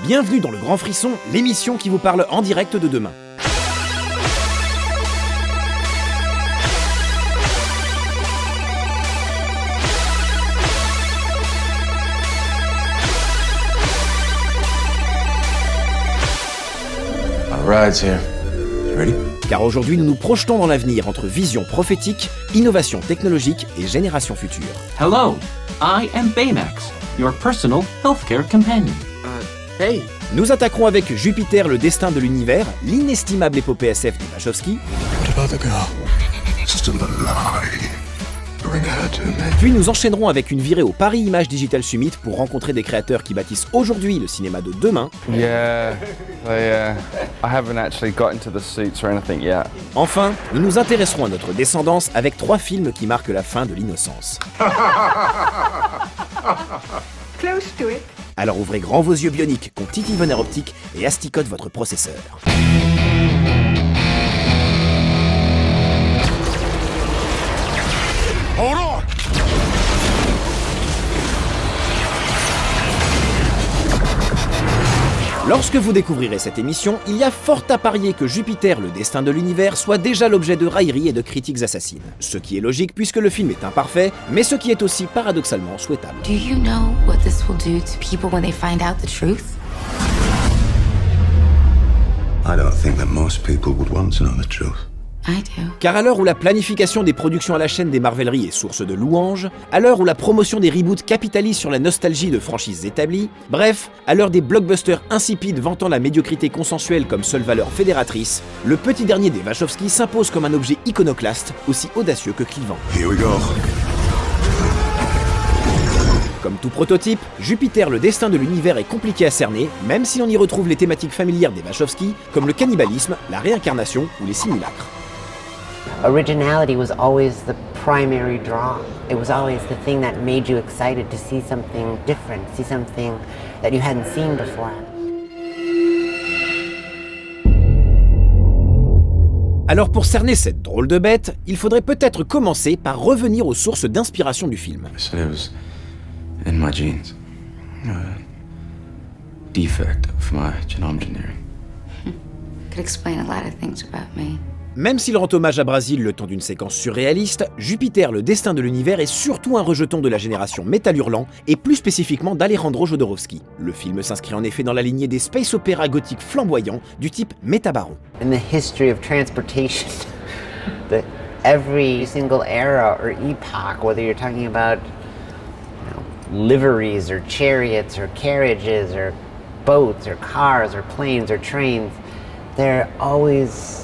Bienvenue dans le Grand Frisson, l'émission qui vous parle en direct de demain. Ride's here. You ready? Car aujourd'hui, nous nous projetons dans l'avenir entre vision prophétique, innovation technologique et génération future. Hello, I am Baymax, your personal healthcare companion. Hey! Nous attaquerons avec Jupiter, le destin de l'univers, l'inestimable épopée SF de Wachowski. What about the girl? Still alive. Bring her to me. Puis nous enchaînerons avec une virée au Paris Image Digital Summit pour rencontrer des créateurs qui bâtissent aujourd'hui le cinéma de demain. Yeah, I haven't actually got into the suits or anything yet. Enfin, nous nous intéresserons à notre descendance avec 3 films qui marquent la fin de l'innocence. Close to it. Alors ouvrez grand vos yeux bioniques, qu'on titille vos nerfs optiques et asticote votre processeur. Hold on! Lorsque vous découvrirez cette émission, il y a fort à parier que Jupiter, le destin de l'univers, soit déjà l'objet de railleries et de critiques assassines. Ce qui est logique puisque le film est imparfait, mais ce qui est aussi paradoxalement souhaitable. Do you know what this will do to people when they find out the truth? I don't think that most people would want to know the truth. I do. Car à l'heure où la planification des productions à la chaîne des Marveleries est source de louanges, à l'heure où la promotion des reboots capitalise sur la nostalgie de franchises établies, bref, à l'heure des blockbusters insipides vantant la médiocrité consensuelle comme seule valeur fédératrice, le petit dernier des Wachowski s'impose comme un objet iconoclaste, aussi audacieux que clivant. Here we go. Comme tout prototype, Jupiter, le destin de l'univers est compliqué à cerner, même si l'on y retrouve les thématiques familières des Wachowski, comme le cannibalisme, la réincarnation ou les simulacres. Originality was always the primary draw. It was always the thing that made you excited to see something different, see something that you hadn't seen before. Alors pour cerner cette drôle de bête, il faudrait peut-être commencer par revenir aux sources d'inspiration du film. I said it was in my genes. Defect of my genome engineering. Could explain a lot of things about me. Même s'il rend hommage à Brésil le temps d'une séquence surréaliste, Jupiter, le destin de l'univers est surtout un rejeton de la génération Métal Hurlant et plus spécifiquement d'Alejandro Jodorowsky. Le film s'inscrit en effet dans la lignée des space opéra gothiques flamboyants du type Métabaron. In the history of transportation, that every single era or epoch, whether you're talking about liveries or chariots or carriages or boats or cars or planes or trains, they're always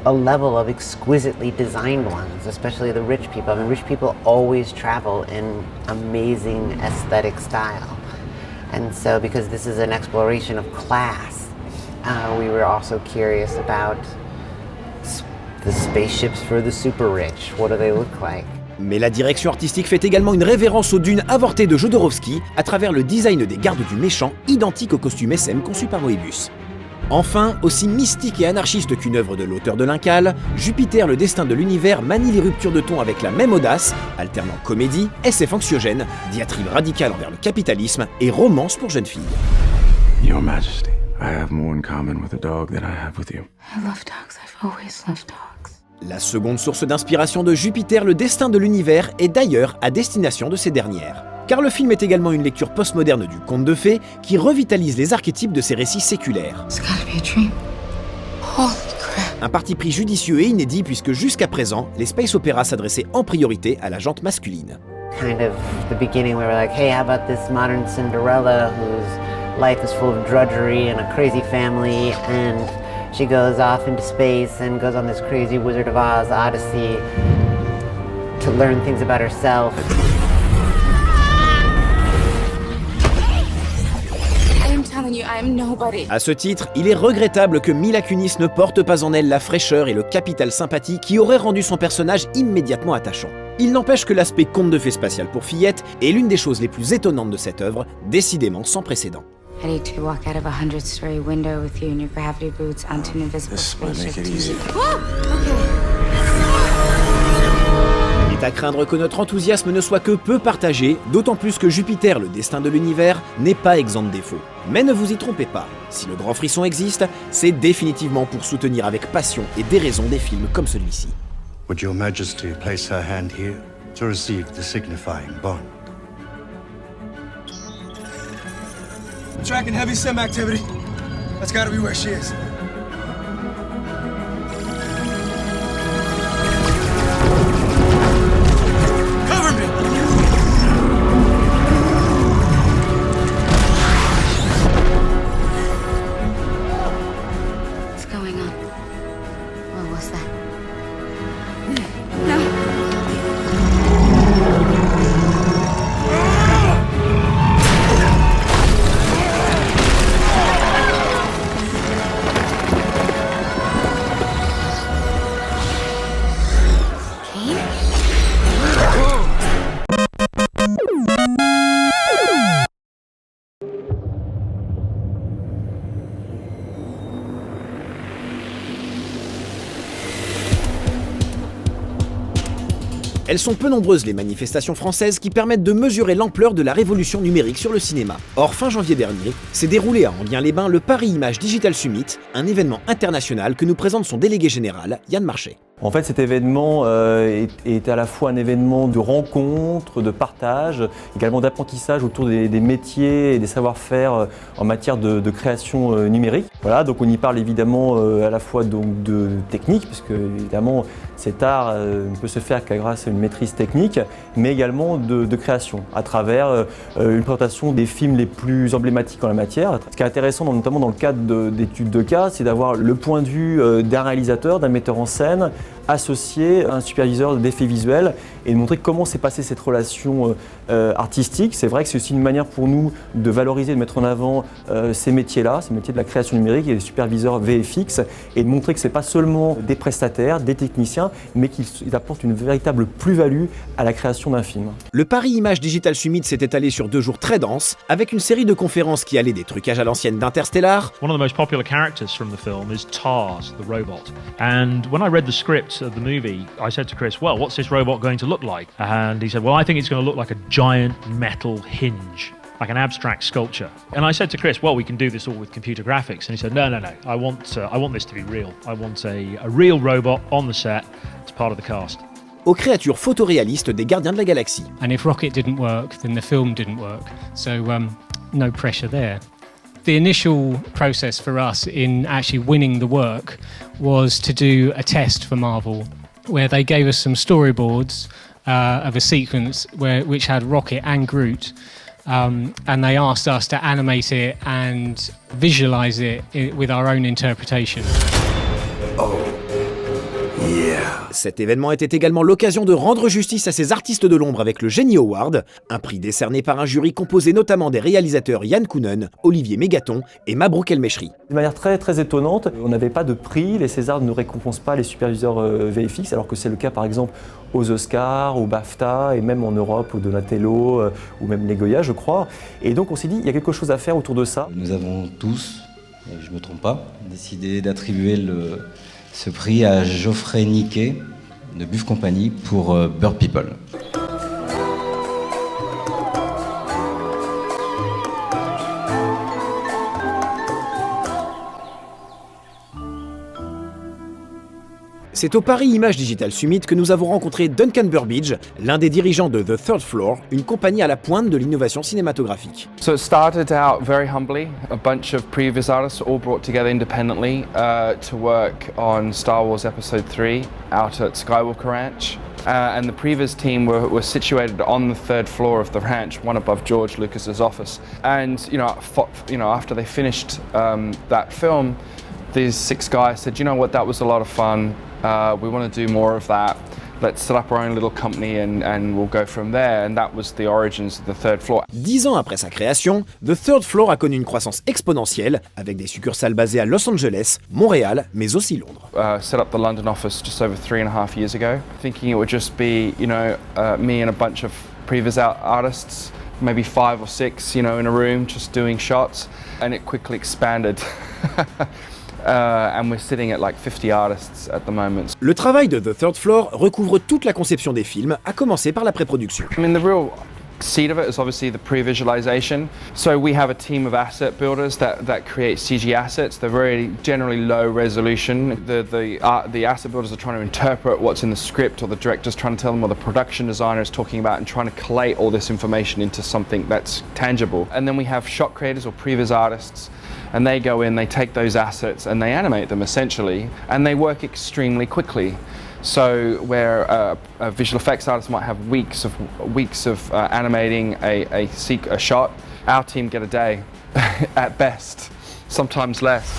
a level of exquisitely designed ones, especially the rich people. I mean, rich people always travel in amazing aesthetic style. And so, because this is an exploration of class, we were also curious about the spaceships for the super rich. What do they look like? Mais la direction artistique fait également une révérence aux dunes avortées de Jodorowsky à travers le design des gardes du méchant, identique au costume SM conçu par Moebius. Enfin, aussi mystique et anarchiste qu'une œuvre de l'auteur de l'Incal, Jupiter, le destin de l'univers manie les ruptures de ton avec la même audace, alternant comédie, SF anxiogène, diatribe radicale envers le capitalisme et romance pour jeunes filles. Your Majesty, I have more in common with a dog than I have with you. I love dogs. I've always loved dogs. La seconde source d'inspiration de Jupiter, le destin de l'univers, est d'ailleurs à destination de ces dernières. Car le film est également une lecture postmoderne du conte de fées qui revitalise les archétypes de ces récits séculaires. It's gotta be a dream. Holy crap. Un parti pris judicieux et inédit puisque jusqu'à présent, les space opéras s'adressaient en priorité à la gente masculine. Kind of the beginning where we're like, hey, how about this modern Cinderella whose life is full of drudgery and a crazy family, and she goes off into space and goes on this crazy Wizard of Oz odyssey to learn things about herself. À ce titre, il est regrettable que Mila Kunis ne porte pas en elle la fraîcheur et le capital sympathie qui auraient rendu son personnage immédiatement attachant. Il n'empêche que l'aspect conte de fées spatial pour fillettes est l'une des choses les plus étonnantes de cette œuvre, décidément sans précédent. I need to walk out of a 100-story window with you in your gravity boots onto an invisible This might spaceship. make it easy. Oh, okay. est à craindre que notre enthousiasme ne soit que peu partagé, d'autant plus que Jupiter, le destin de l'univers, n'est pas exempt de défauts. Mais ne vous y trompez pas, si le grand frisson existe, c'est définitivement pour soutenir avec passion et déraison des films comme celui-ci. Would Your Majesty place her hand here to receive the signifying bond? Tracking heavy sim activity. That's gotta be where she is. Cover me! What's going on? What was that? Elles sont peu nombreuses les manifestations françaises qui permettent de mesurer l'ampleur de la révolution numérique sur le cinéma. Or, fin janvier dernier, s'est déroulé à Enghien-les-Bains le Paris Image Digital Summit, un événement international que nous présente son délégué général, Yann Marchais. En fait, cet événement est à la fois un événement de rencontre, de partage, également d'apprentissage autour des métiers et des savoir-faire en matière de création numérique. Voilà, donc on y parle évidemment à la fois donc de technique, puisque évidemment cet art ne peut se faire qu'à grâce à une maîtrise technique, mais également de création, à travers une présentation des films les plus emblématiques en la matière. Ce qui est intéressant, notamment dans le cadre d'études de cas, c'est d'avoir le point de vue d'un réalisateur, d'un metteur en scène, associé à un superviseur d'effets visuels et de montrer comment s'est passée cette relation artistique. C'est vrai que c'est aussi une manière pour nous de valoriser, de mettre en avant ces métiers-là, ces métiers de la création numérique et des superviseurs VFX, et de montrer que ce n'est pas seulement des prestataires, des techniciens, mais qu'ils apportent une véritable plus-value à la création d'un film. Le Paris Image Digital Summit s'est étalé sur 2 jours très denses, avec une série de conférences qui allaient des trucages à l'ancienne d'Interstellar. One of the most popular characters from the film is Tars, the robot. And when I read the script of the movie, I said to Chris, well, what's this robot going to look like? And he said, well, I think it's going to look like a giant metal hinge, like an abstract sculpture. And I said to Chris, well, we can do this all with computer graphics. And he said, no, I want this to be real. I want a real robot on the set as part of the cast. Aux créatures photoréalistes des Gardiens de la Galaxie. And if Rocket didn't work, then the film didn't work. So no pressure there. The initial process for us in actually winning the work was to do a test for Marvel, where they gave us some storyboards of a sequence which had Rocket and Groot, and they asked us to animate it and visualize it with our own interpretation. Oh, yeah. Cet événement était également l'occasion de rendre justice à ces artistes de l'ombre avec le Génie Award, un prix décerné par un jury composé notamment des réalisateurs Yann Kounen, Olivier Mégaton et Mabrouk El Mechri. De manière très, très étonnante, on n'avait pas de prix, les Césars ne récompensent pas les superviseurs VFX, alors que c'est le cas par exemple aux Oscars, aux BAFTA et même en Europe, au Donatello ou même les Goya, je crois. Et donc on s'est dit, il y a quelque chose à faire autour de ça. Nous avons tous, et je ne me trompe pas, décidé d'attribuer ce prix à Geoffrey Niquet de Buff Company pour Bird People. C'est au Paris Image Digital Summit que nous avons rencontré Duncan Burbidge, l'un des dirigeants de The Third Floor, une compagnie à la pointe de l'innovation cinématographique. So it started out very humbly, a bunch of previous artists all brought together independently to work on Star Wars Episode 3 out at Skywalker Ranch. And the previous team were situated on the 3rd floor of the ranch, one above George Lucas's office. And after they finished that film, these 6 guys said, you know what, that was a lot of fun. We want to do more of that. Let's set up our own little company and we'll go from there. And that was the origins of The Third Floor. 10 ans après sa création, The Third Floor a connu une croissance exponentielle, avec des succursales basées à Los Angeles, Montréal, mais aussi Londres. Set up the London office just over 3.5 years ago, thinking it would just be, me and a bunch of previous artists, maybe 5 or 6, in a room, just doing shots. And it quickly expanded. and we're sitting at like 50 artists at the moment. Le travail de The Third Floor recouvre toute la conception des films, à commencer par la pré-production. I mean, the real seed of it is obviously the pre-visualization. So we have a team of asset builders that create CG assets. They're very generally low resolution. The asset builders are trying to interpret what's in the script, or the director's trying to tell them, or the production designer is talking about, and trying to collate all this information into something that's tangible. And then we have shot creators or previs artists, and they go in, they take those assets and they animate them essentially, and they work extremely quickly. So where a visual effects artist might have weeks of animating a shot, our team get a day at best, sometimes less.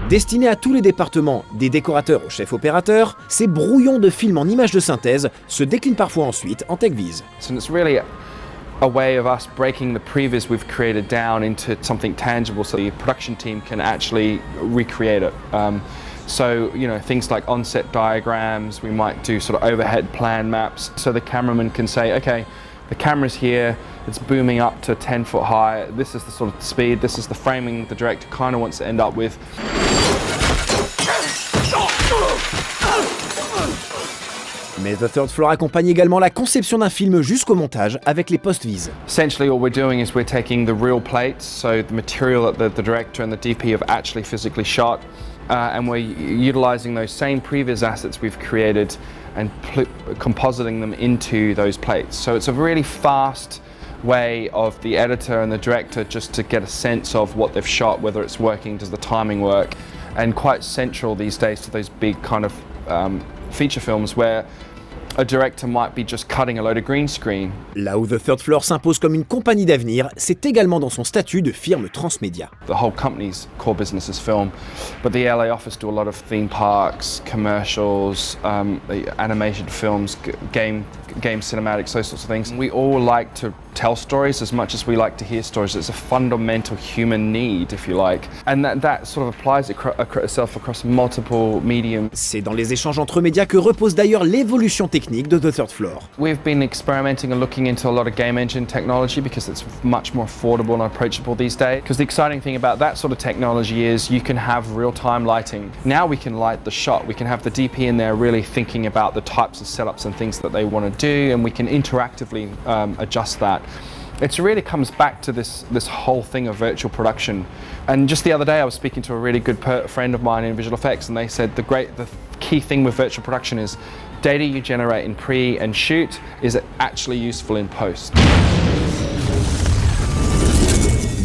Destiné à tous les départements, des décorateurs au chef opérateur, ces brouillons de films en images de synthèse se déclinent parfois ensuite en TechViz. So it's really a way of us breaking the previs we've created down into something tangible, so the production team can actually recreate it. So, you know, things like on-set diagrams, we might do sort of overhead plan maps, so the cameraman can say, okay, the camera's here, it's booming up to 10 foot high, this is the sort of speed, this is the framing the director kind of wants to end up with. Mais The Third Floor accompagne également la conception d'un film jusqu'au montage avec les post-viz. Essentially all we're doing is we're taking the real plates, so the material that the director and the DP have actually physically shot, and we're utilizing those same previs assets we've created and compositing them into those plates. So it's a really fast way of the editor and the director just to get a sense of what they've shot, whether it's working, does the timing work, and quite central these days to those big kind of feature films where a director might be just cutting a load of green screen. Là où The Third Floor s'impose comme une compagnie d'avenir, c'est également dans son statut de firme transmédia. The whole company's core business is film, but the LA office do a lot of theme parks, commercials, animated films, game cinematics, those sorts of things. We all like to tell stories as much as we like to hear stories. It's a fundamental human need, if you like, and that sort of applies itself across multiple mediums. C'est dans les échanges entre médias que repose d'ailleurs l'évolution technique de The Third Floor. We've been experimenting and looking into a lot of game engine technology because it's much more affordable and approachable these days. Because the exciting thing about that sort of technology is you can have real-time lighting. Now we can light the shot. We can have the DP in there really thinking about the types of setups and things that they want to do, and we can interactively adjust that. It really comes back to this whole thing of virtual production. And just the other day I was speaking to a really good friend of mine in visual effects, and they said the key thing with virtual production is data you generate in pre and shoot is actually useful in post.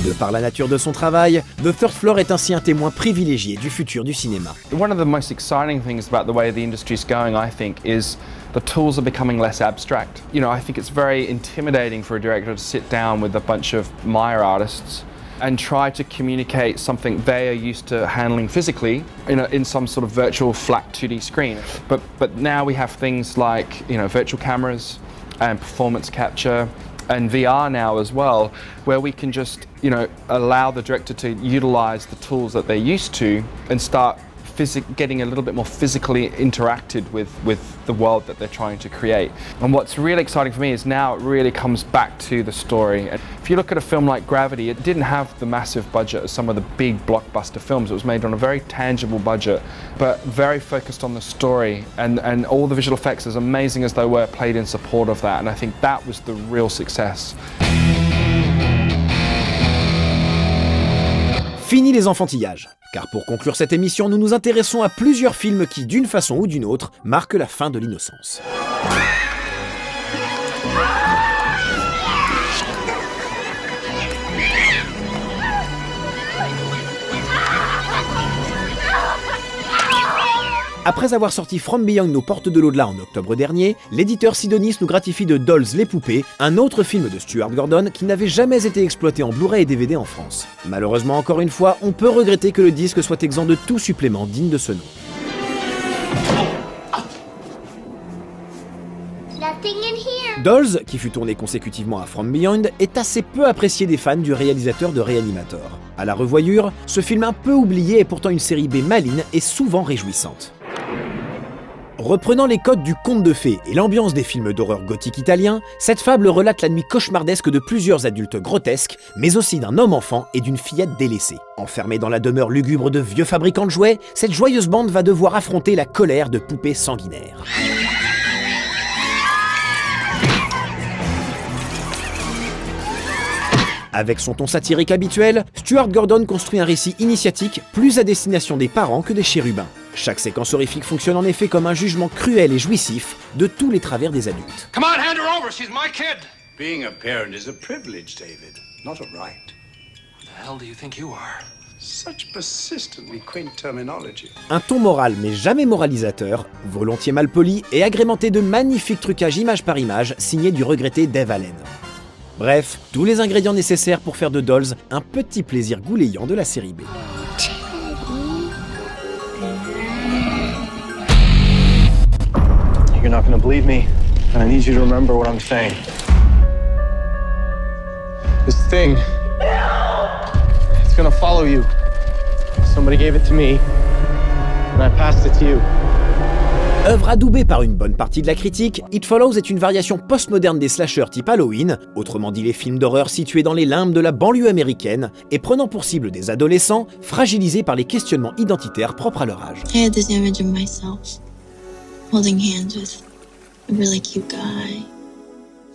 De par la nature de son travail, The Third Floor est ainsi un témoin privilégié du futur du cinéma. One of the most exciting things about the way the industry is going, I think, is the tools are becoming less abstract. You know, I think it's very intimidating for a director to sit down with a bunch of Maya artists and try to communicate something they are used to handling physically in some sort of virtual flat 2D screen. But now we have things like, you know, virtual cameras and performance capture and VR now as well, where we can just, you know, allow the director to utilize the tools that they're used to and start getting a little bit more physically interacted with the world that they're trying to create. And what's really exciting for me is now it really comes back to the story. If you look at a film like Gravity, it didn't have the massive budget of some of the big blockbuster films. It was made on a very tangible budget, but very focused on the story, and all the visual effects, as amazing as they were, played in support of that, and I think that was the real success. Fini les enfantillages, car pour conclure cette émission, nous nous intéressons à plusieurs films qui, d'une façon ou d'une autre, marquent la fin de l'innocence. Après avoir sorti From Beyond nos portes de l'au-delà en octobre dernier, l'éditeur Sidonis nous gratifie de Dolls les poupées, un autre film de Stuart Gordon qui n'avait jamais été exploité en Blu-ray et DVD en France. Malheureusement, encore une fois, on peut regretter que le disque soit exempt de tout supplément digne de ce nom. Dolls, qui fut tourné consécutivement à From Beyond, est assez peu apprécié des fans du réalisateur de Reanimator. À la revoyure, ce film un peu oublié est pourtant une série B maligne et souvent réjouissante. Reprenant les codes du conte de fées et l'ambiance des films d'horreur gothique italiens, cette fable relate la nuit cauchemardesque de plusieurs adultes grotesques, mais aussi d'un homme-enfant et d'une fillette délaissée. Enfermée dans la demeure lugubre de vieux fabricants de jouets, cette joyeuse bande va devoir affronter la colère de poupées sanguinaires. Avec son ton satirique habituel, Stuart Gordon construit un récit initiatique plus à destination des parents que des chérubins. Chaque séquence horrifique fonctionne en effet comme un jugement cruel et jouissif de tous les travers des adultes. Come on, hand her over. She's my kid. Being a parent is a privilege, David, not a right. Who the hell do you think you are? Such persistently quaint terminology. Un ton moral mais jamais moralisateur, volontiers mal poli et agrémenté de magnifiques trucages image par image signés du regretté Dave Allen. Bref, tous les ingrédients nécessaires pour faire de Dolls un petit plaisir goulayant de la série B. You're not gonna believe me, and I need you to remember what I'm saying. This thing, it's gonna follow you. Somebody gave it to me, and I passed it to you. Œuvre adoubée par une bonne partie de la critique, It Follows est une variation postmoderne des slashers type Halloween, autrement dit les films d'horreur situés dans les limbes de la banlieue américaine et prenant pour cible des adolescents fragilisés par les questionnements identitaires propres à leur âge. I had this image of myself holding hands with a really cute guy.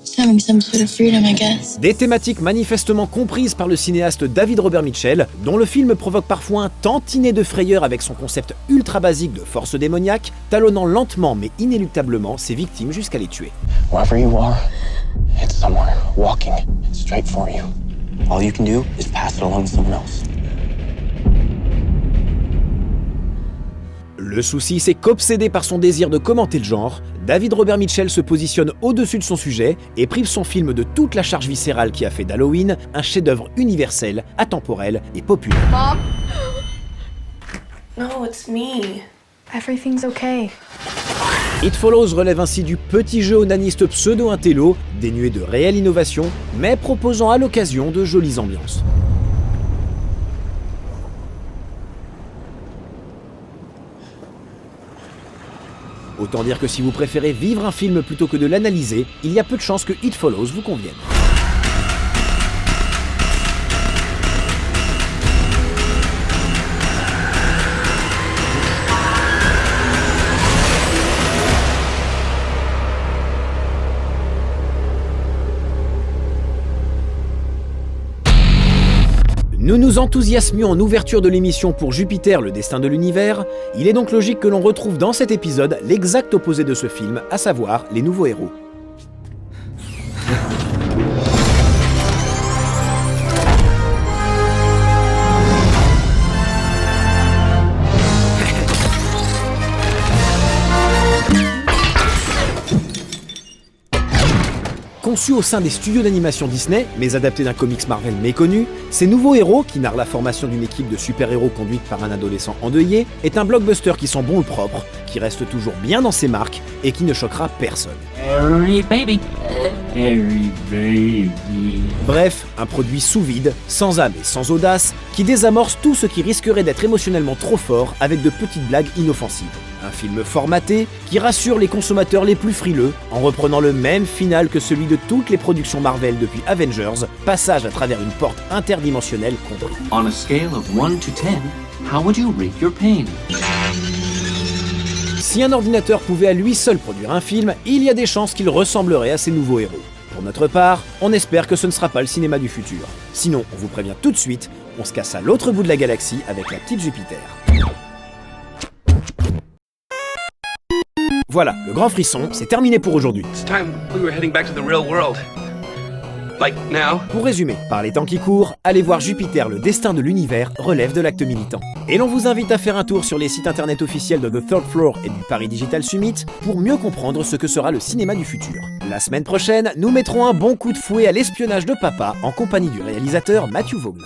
Just having some sort of freedom, I guess. Des thématiques manifestement comprises par le cinéaste David Robert Mitchell, dont le film provoque parfois un tantinet de frayeur avec son concept ultra basique de force démoniaque, talonnant lentement mais inéluctablement ses victimes jusqu'à les tuer. Wherever you are, it's somewhere walking straight for you. All you can do is pass it along to someone else. Le souci, c'est qu'obsédé par son désir de commenter le genre, David Robert Mitchell se positionne au-dessus de son sujet et prive son film de toute la charge viscérale qui a fait d'Halloween un chef-d'œuvre universel, atemporel et populaire. Mom? No, it's me. Everything's okay. It Follows relève ainsi du petit jeu onaniste pseudo-intello, dénué de réelle innovation, mais proposant à l'occasion de jolies ambiances. Autant dire que si vous préférez vivre un film plutôt que de l'analyser, il y a peu de chances que It Follows vous convienne. Nous nous enthousiasmions en ouverture de l'émission pour Jupiter, le destin de l'univers. Il est donc logique que l'on retrouve dans cet épisode l'exact opposé de ce film, à savoir les nouveaux héros. Conçus au sein des studios d'animation Disney, mais adaptés d'un comics Marvel méconnu, ces nouveaux héros, qui narrent la formation d'une équipe de super-héros conduite par un adolescent endeuillé, est un blockbuster qui sent bon le propre, qui reste toujours bien dans ses marques et qui ne choquera personne. Harry baby. Harry baby. Bref, un produit sous vide, sans âme et sans audace, qui désamorce tout ce qui risquerait d'être émotionnellement trop fort avec de petites blagues inoffensives. Un film formaté qui rassure les consommateurs les plus frileux en reprenant le même final que celui de toutes les productions Marvel depuis Avengers, passage à travers une porte interdimensionnelle compris. On a scale of 1 to 10, how would you rate your pain? Si un ordinateur pouvait à lui seul produire un film, il y a des chances qu'il ressemblerait à ces nouveaux héros. Pour notre part, on espère que ce ne sera pas le cinéma du futur. Sinon, on vous prévient tout de suite, on se casse à l'autre bout de la galaxie avec la petite Jupiter. Voilà, le grand frisson, c'est terminé pour aujourd'hui. It's time we were heading back to the real world. Like now. Pour résumer, par les temps qui courent, allez voir Jupiter, le destin de l'univers relève de l'acte militant. Et l'on vous invite à faire un tour sur les sites internet officiels de The Third Floor et du Paris Digital Summit pour mieux comprendre ce que sera le cinéma du futur. La semaine prochaine, nous mettrons un bon coup de fouet à l'espionnage de papa en compagnie du réalisateur Matthew Vaughn.